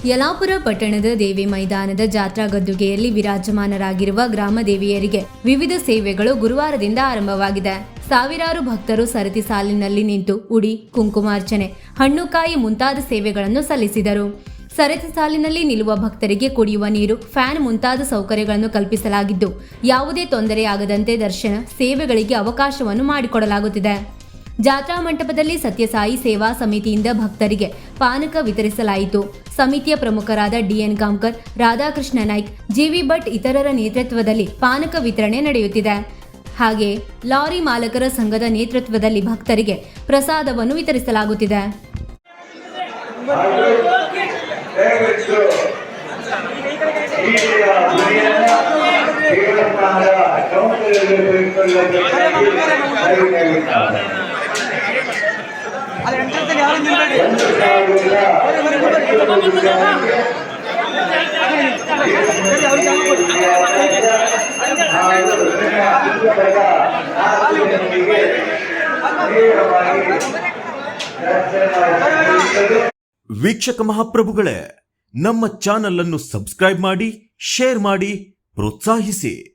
ಯಲಾಪುರ ಪಟ್ಟಣದ ದೇವಿ ಮೈದಾನದ ಜಾತ್ರಾ ಗದ್ದುಗೆಯಲ್ಲಿ ವಿರಾಜಮಾನರಾಗಿರುವ ಗ್ರಾಮ ದೇವಿಯರಿಗೆ ವಿವಿಧ ಸೇವೆಗಳು ಗುರುವಾರದಿಂದ ಆರಂಭವಾಗಿದೆ. ಸಾವಿರಾರು ಭಕ್ತರು ಸರತಿ ಸಾಲಿನಲ್ಲಿ ನಿಂತು ಉಡಿ, ಕುಂಕುಮಾರ್ಚನೆ, ಹಣ್ಣುಕಾಯಿ ಮುಂತಾದ ಸೇವೆಗಳನ್ನು ಸಲ್ಲಿಸಿದರು. ಸರತಿ ಸಾಲಿನಲ್ಲಿ ನಿಲ್ಲುವ ಭಕ್ತರಿಗೆ ಕುಡಿಯುವ ನೀರು, ಫ್ಯಾನ್ ಮುಂತಾದ ಸೌಕರ್ಯಗಳನ್ನು ಕಲ್ಪಿಸಲಾಗಿದ್ದು, ಯಾವುದೇ ತೊಂದರೆಯಾಗದಂತೆ ದರ್ಶನ ಸೇವೆಗಳಿಗೆ ಅವಕಾಶವನ್ನು ಮಾಡಿಕೊಡಲಾಗುತ್ತಿದೆ. ಜಾತ್ರಾ ಮಂಟಪದಲ್ಲಿ ಸತ್ಯಸಾಯಿ ಸೇವಾ ಸಮಿತಿಯಿಂದ ಭಕ್ತರಿಗೆ ಪಾನಕ ವಿತರಿಸಲಾಯಿತು. ಸಮಿತಿಯ ಪ್ರಮುಖರಾದ ಡಿಎನ್ ಗಾಂವ್ಕರ್, ರಾಧಾಕೃಷ್ಣ ನಾಯ್ಕ್, ಜಿವಿ ಭಟ್ ಇತರರ ನೇತೃತ್ವದಲ್ಲಿ ಪಾನಕ ವಿತರಣೆ ನಡೆಯುತ್ತಿದೆ. ಹಾಗೆ ಲಾರಿ ಮಾಲಕರ ಸಂಘದ ನೇತೃತ್ವದಲ್ಲಿ ಭಕ್ತರಿಗೆ ಪ್ರಸಾದವನ್ನು ವಿತರಿಸಲಾಗುತ್ತಿದೆ. ವೀಕ್ಷಕ ಮಹಾಪ್ರಭುಗಳೇ, ನಮ್ಮ ಚಾನಲ್ ಅನ್ನು ಸಬ್ಸ್ಕ್ರೈಬ್ ಮಾಡಿ, ಶೇರ್ ಮಾಡಿ, ಪ್ರೋತ್ಸಾಹಿಸಿ.